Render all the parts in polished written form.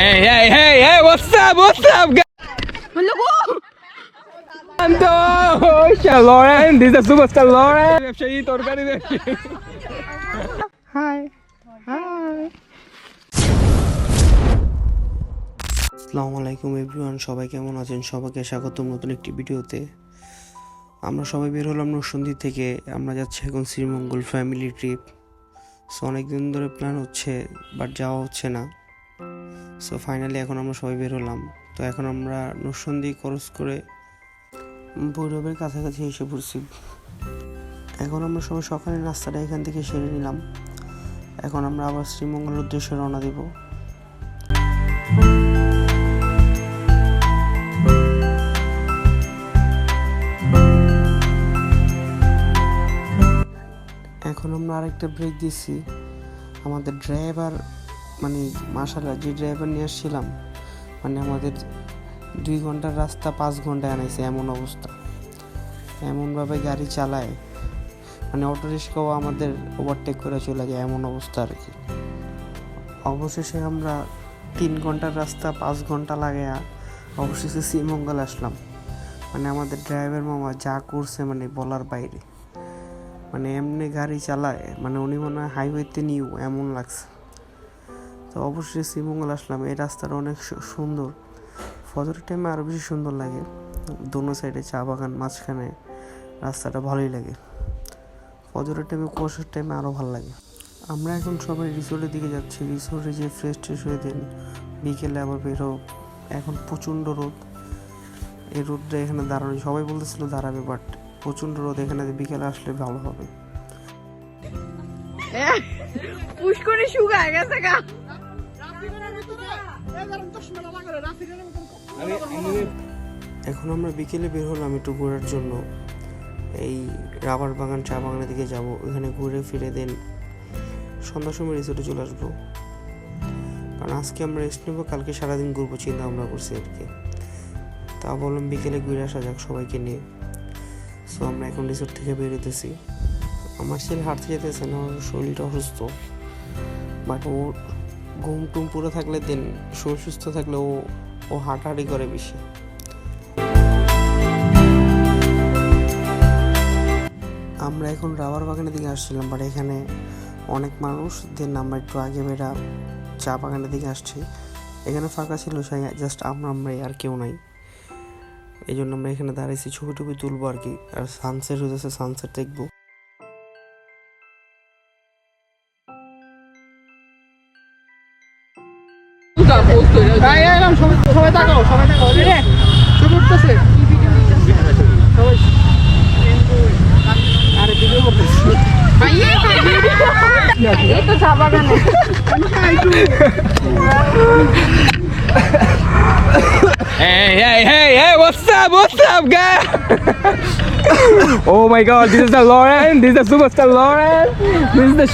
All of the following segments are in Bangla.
Hey, what's up, guys? Santo, Lauren, this is the superstar Lauren. ব্যবসায়ী তরকারি ব্যবসায়ী। Hi. আসসালামু আলাইকুম এভরিওয়ান, সবাই কেমন আছেন? সবাইকে স্বাগতম নতুন একটি ভিডিওতে। আমরা সবাই বের হলাম নরসিংদী থেকে। আমরা যাচ্ছি এখন শ্রীমঙ্গল ফ্যামিলি ট্রিপ। সো অনেকদিন ধরে প্ল্যান হচ্ছে বাট যাওয়া হচ্ছে না। সো ফাইনালি এখন আমরা সবাই বের হলাম। তো এখন আমরা নরসিংদী ক্রস করে ভৈরবের কাছাকাছি এসে পড়ছি। এখন আমরা সবাই সকালে নাস্তাটা এখান থেকে সেরে নিলাম। এখন আমরা আবার শ্রীমঙ্গলের উদ্দেশ্যে রওনা দেব। এখন আমরা আরেকটা ব্রেক দিচ্ছি। আমাদের ড্রাইভার মাশাআল্লাহ, যে ড্রাইভার নিয়ে আসছিলাম আমাদের 2 ঘন্টার রাস্তা 5 ঘন্টায় আনাইছে। এমন অবস্থা, এমনভাবে গাড়ি চালায় অটো রিক্সাও আমাদের ওভারটেক করে চলে যায়, এমন অবস্থা আর কি। অবশেষে আমরা 3 ঘন্টার রাস্তা 5 ঘন্টা লাগে অবশেষে শ্রীমঙ্গল আসলাম। আমাদের ড্রাইভার মামা যা করছে বলার বাইরে। এমনি গাড়ি চালায় উনি মনে হয় হাইওয়েতে নিউ, এমন লাগছে। তো অবশ্যই শ্রীমঙ্গল আসলাম। এই রাস্তাটা অনেক সুন্দর, ফজরের টাইমে আরও বেশি সুন্দর লাগে। দোনো সাইডে চা বাগান, মাঝখানে রাস্তাটা ভালোই লাগে। ফজরের টাইমে, কুয়াশার টাইমে আরও ভালো লাগে। আমরা এখন সবাই রিসোর্টের দিকে যাচ্ছি। রিসোর্টে যে ফ্রেশ ট্রেশ হয়ে দিন, বিকেলে আবার বেরো। এখন প্রচণ্ড রোদ, এই রোদটা এখানে দাঁড়ানো, সবাই বলতেছিল দাঁড়াবে, বাট প্রচণ্ড রোদ। এখানে বিকেলে আসলে ভালো হবে। পুষ্করে শুকায় গেছে গা। এখন আমরা বিকেলে বের হলাম একটু ঘোরার জন্য। এই রাবার বাগান, চা বাগানের দিকে যাব। ওইখানে ঘুরে ফিরে দেন সন্ধ্যার সময় রিসোর্টে চলে আসবো। কারণ আজকে আমরা রেস্ট নেবো, কালকে সারাদিন ঘুরবো চিন্তা ভাবনা করছি আর কি। তা বললাম বিকেলে ঘুরে আসা যাক সবাইকে নিয়ে। সো আমরা এখন রিসোর্ট থেকে বেরোতেছি। আমার ছেলে হাঁটতে যেতেছে না, ওর শরীরটা অসুস্থ। বাট ও ঘুম টুম পুরো থাকলে দেন, শরীর সুস্থ থাকলে ও হাঁটাহাঁটি করে বেশি। আমরা এখন রাবার বাগানের দিকে আসছিলাম, বাট এখানে অনেক মানুষ। দেন আমরা একটু আগে বেরা চা বাগানের দিকে আসছি। এখানে ফাঁকা ছিল, জাস্ট আমরাই, আর কেউ নাই। এই জন্য আমরা এখানে দাঁড়াইছি, ছবি টবি তুলবো আর কি। আর সানসেট হয়েছে, সানসেট দেখবো। সবাই তাকাও, ছবি উঠতেছে। আরে ভিডিও করতেছি। এই তো চা বাগানে। Hey, what's up, guys? Oh my God, this is the Lauren, this is the superstar Lauren, this is the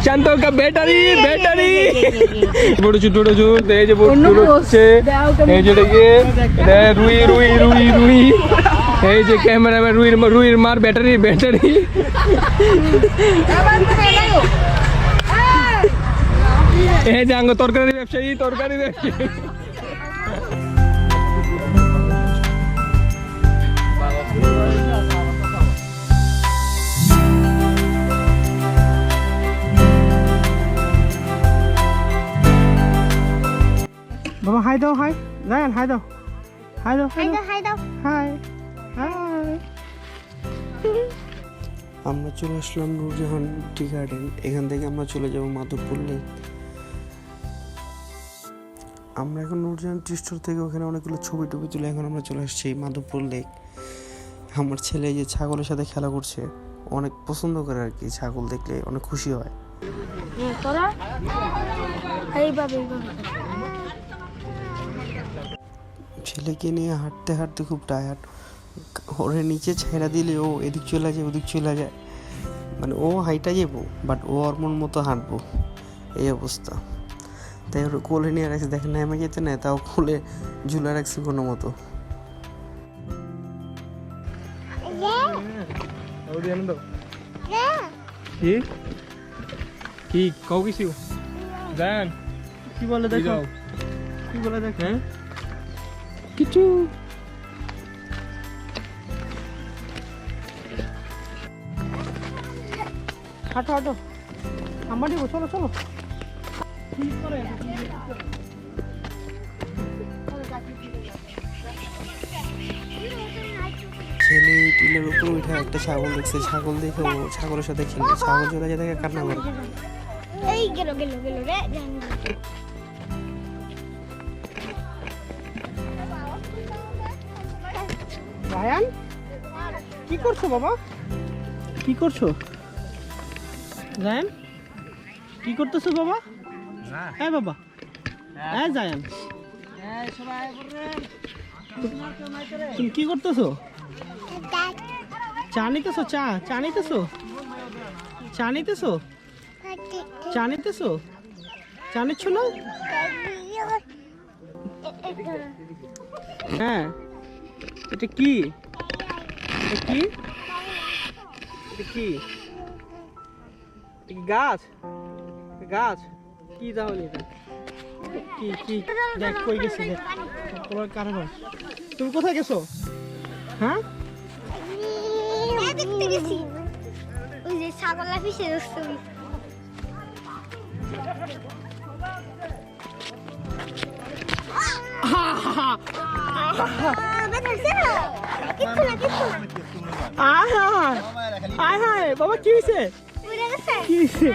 Shanto का बैटरी। छोटे छोटे ये जो बोलते ये जो देखिए रुई ये जो कैमरा में रुई मार बैटरी। এই যে আঙ্গ তরকারি ব্যবসায়ী। বাবা হাই দাও, হাই জায়ান, হাই দাও। হাই আমরা চলে আসলাম নূরজাহান টি গার্ডেন। এখান থেকে আমরা চলে যাব মাধবপুর লেক। আমরা এখন নূরজাহান টি স্টোর থেকে ওখানে অনেকগুলো ছবি টবি তুলে এখন আমরা চলে আসছি মাধবপুর লেক। আমার ছেলে যে ছাগলের সাথে খেলা করছে, অনেক পছন্দ করে আর কি। ছাগল দেখলে অনেক খুশি হয়। ছেলেকে নিয়ে হাঁটতে হাঁটতে খুব টায়ার্ড। ওরে নিচে ছেড়া দিলে ও এদিক চলে যায়, ওদিক চলে যায়। ও হাইটা যাবো, বাট ও ওর মন মতো হাঁটবো, এই অবস্থা। তাই ওর কোলে নিয়ে রাখছে, দেখেন নেমে যেতে নেয়, তাও কোলে ঝুলে রাখছে কোনো মতো। কি কও কিছু জান কি বলে দেখো, কি বলে দেখো। হ্যাঁ কিছু হাঁটো হাঁটো, আমার দিব, চলো চলো। ছেলে টিলের উপর উঠে একটা ছাগল দেখছে, ছাগল দেখে ও ছাগলের সাথে খেলে, ছাগল চলে যায় দেখে কান্না করে। এই গেল গেল গেল রে জানি। রায়ান কি করছো বাবা, কি করছো রায়ান, কি করতেছো বাবা? হ্যাঁ বাবা, হ্যাঁ জায়ান, তুমি কি করতেছো? চা নিতেছো? চা চা নিতেছো? চা নিতেছো? চা নিতেছো? চা নিচ্ছ না? হ্যাঁ, এটা কি? এটা কি? এটা কি? এটা কি গাছ? গাছ কি তাহলে এটা কি? কি দেখ কই গেছে, দেখ তোমার কারণ। তুমি কোথায় গেছো? হ্যাঁ দেখতে গেছি, ওই যে ছাগলা ফিসে ধরছে। আয় হায় বাবা, কি হয়েছে? উড়ে গেছে। কি হয়েছে?